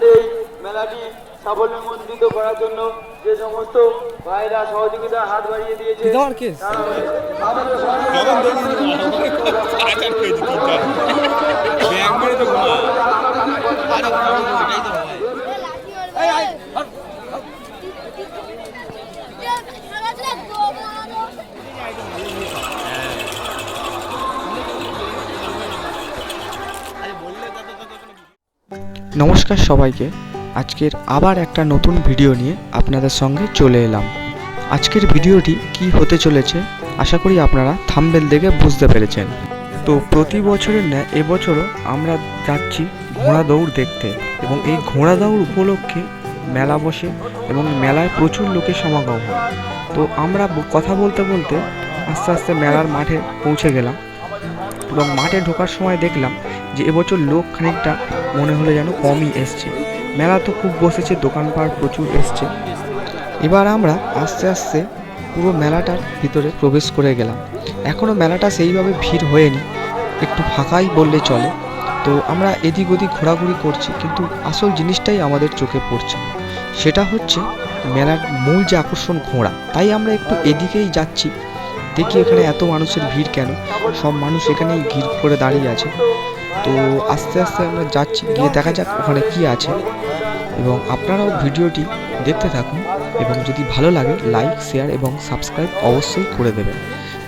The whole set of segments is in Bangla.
আমাদের এই মেলাটি সাফল্যমণ্ডিত করার জন্য যে সমস্ত ভাইরা সহযোগিতা হাত বাড়িয়ে দিয়েছে নমস্কার সবাইকে। আজকের আবার একটা নতুন ভিডিও নিয়ে আপনাদের সঙ্গে চলে এলাম। আজকের ভিডিওটি কি হতে চলেছে আশা করি আপনারা থাম্বনেল দেখে বুঝতে পেরেছেন। তো প্রতি বছরের ন্যায় এবছরও আমরা যাচ্ছি ঘোড়া দৌড় দেখতে এবং এই ঘোড়া দৌড় উপলক্ষে মেলা বসে এবং মেলায় প্রচুর লোকের সমাগম হয়। তো আমরা কথা বলতে বলতে আস্তে আস্তে মেলার মাঠে পৌঁছে গেলাম এবং মাঠে ঢোকার সময় দেখলাম যে এবছর লোক খানিকটা মনে হলো যেন কমই এসছে। মেলা তো খুব বসেছে, দোকানপাট প্রচুর এসছে। এবার আমরা আস্তে আস্তে পুরো মেলাটার ভিতরে প্রবেশ করে গেলাম। এখনও মেলাটা সেইভাবে ভিড় হয়নি, একটু ফাঁকাই বললে চলে। তো আমরা এদিক ওদিক ঘোরাঘুরি করছি, কিন্তু আসল জিনিসটাই আমাদের চোখে পড়ছে না। সেটা হচ্ছে মেলার মূল যে আকর্ষণ ঘোড়া। তাই আমরা একটু এদিকেই যাচ্ছি, দেখি এখানে এত মানুষের ভিড় কেন। সব মানুষ এখানেই ভিড় করে দাঁড়িয়ে আছে। তো আস্তে আস্তে আমরা যাচ্ছি, গিয়ে দেখা যাক ওখানে কি আছে। এবং আপনারাও ভিডিওটি দেখতে থাকুন এবং যদি ভালো লাগে লাইক, শেয়ার এবং সাবস্ক্রাইব অবশ্যই করে দেবেন।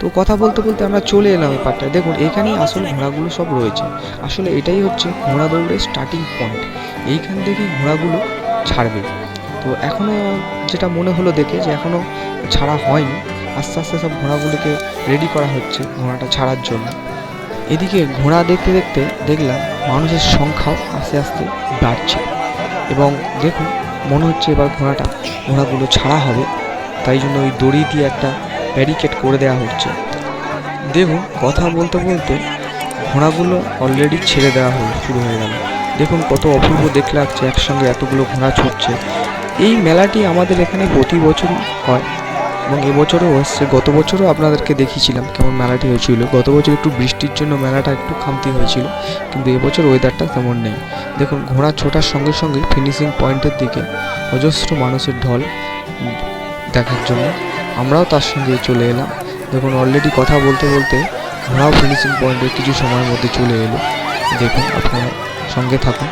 তো কথা বলতে বলতে আমরা চলে এলাম এই পার্টটায়। দেখুন এখানেই আসল ঘোড়াগুলো সব রয়েছে। আসলে এটাই হচ্ছে ঘোড়া দৌড়ের স্টার্টিং পয়েন্ট। এইখান থেকেই ঘোড়াগুলো ছাড়বে। তো এখনও যেটা মনে হলো দেখে যে এখনও ছাড়া হয়নি। আস্তে আস্তে সব ঘোড়াগুলোকে রেডি করা হচ্ছে ঘোড়াটা ছাড়ার জন্য। এদিকে ঘোড়া দেখতে দেখতে দেখলাম মানুষের সংখ্যাও আস্তে আস্তে বাড়ছে এবং দেখুন মনে হচ্ছে এবার ঘোড়াগুলো ছাড়া হবে। তাই জন্য ওই দড়ি দিয়ে একটা ব্যারিকেড করে দেওয়া হচ্ছে। দেখুন কথা বলতে বলতে ঘোড়াগুলো অলরেডি ছেড়ে দেওয়া শুরু হয়ে গেল। দেখুন কত অপূর্ব দেখতে লাগছে, একসঙ্গে এতগুলো ঘোড়া ছুটছে। এই মেলাটি আমাদের এখানে প্রতি বছরই হয় এবং এবছরও এসছে। গত বছরও আপনাদেরকে দেখিয়েছিলাম কেমন মেলাটি হয়েছিল। গত বছর একটু বৃষ্টির জন্য মেলাটা একটু খামতি হয়েছিল, কিন্তু এবছর ওয়েদারটা তেমন নেই। দেখুন ঘোড়া ছোটার সঙ্গে সঙ্গে ফিনিশিং পয়েন্টের দিকে অজস্র মানুষের ঢল দেখার জন্য আমরাও তার সঙ্গে চলে এলাম। দেখুন অলরেডি কথা বলতে বলতে ঘোড়াও ফিনিশিং পয়েন্টে কিছু সময়ের মধ্যে চলে এলো। দেখুন আপনারা সঙ্গে থাকুন।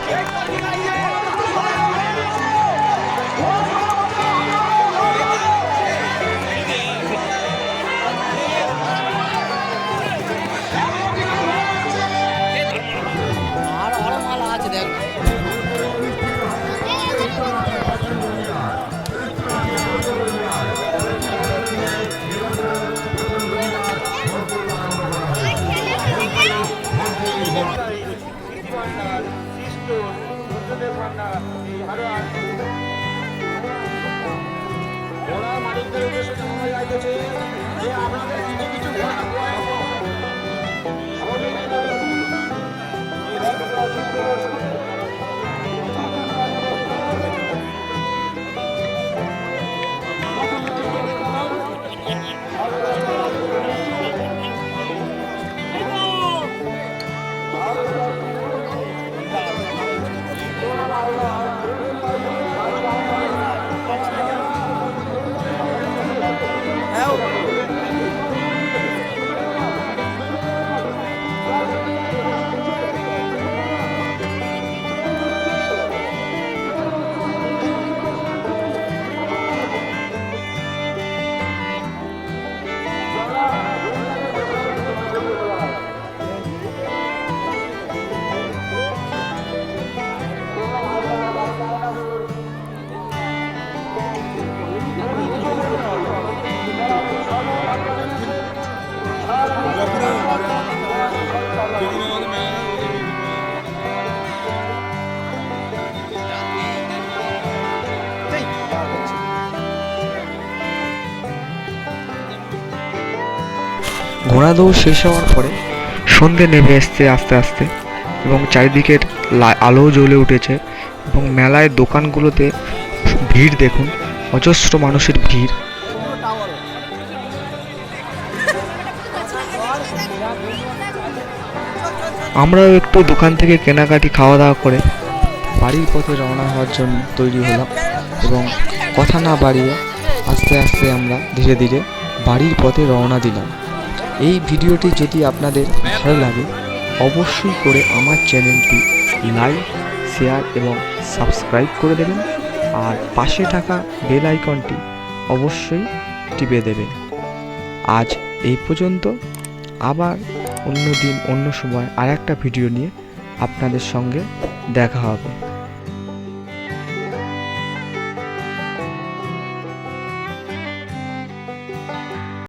ঘোড়া দৌড় শেষ হওয়ার পরে সন্ধে নেমে এসছে আস্তে আস্তে এবং চারিদিকের আলো জ্বলে উঠেছে এবং মেলায় দোকানগুলোতে ভিড় দেখুন, অজস্র মানুষের ভিড়। আমরাও একটু দোকান থেকে কেনাকাটি খাওয়া দাওয়া করে বাড়ির পথে রওনা হওয়ার জন্য তৈরি হলাম এবং কথা না বাড়িয়ে আস্তে আস্তে আমরা ধীরে ধীরে বাড়ির পথে রওনা দিলাম। এই ভিডিওটি যদি আপনাদের ভালো লাগে অবশ্যই করে আমার চ্যানেলটি লাইক, শেয়ার এবং সাবস্ক্রাইব করে দেবেন আর পাশে থাকা বেল আইকনটি অবশ্যই টিপে দেবেন। আজ এই পর্যন্ত, আবার অন্য দিন অন্য সময় আর একটা ভিডিও নিয়ে আপনাদের সঙ্গে দেখা হবে।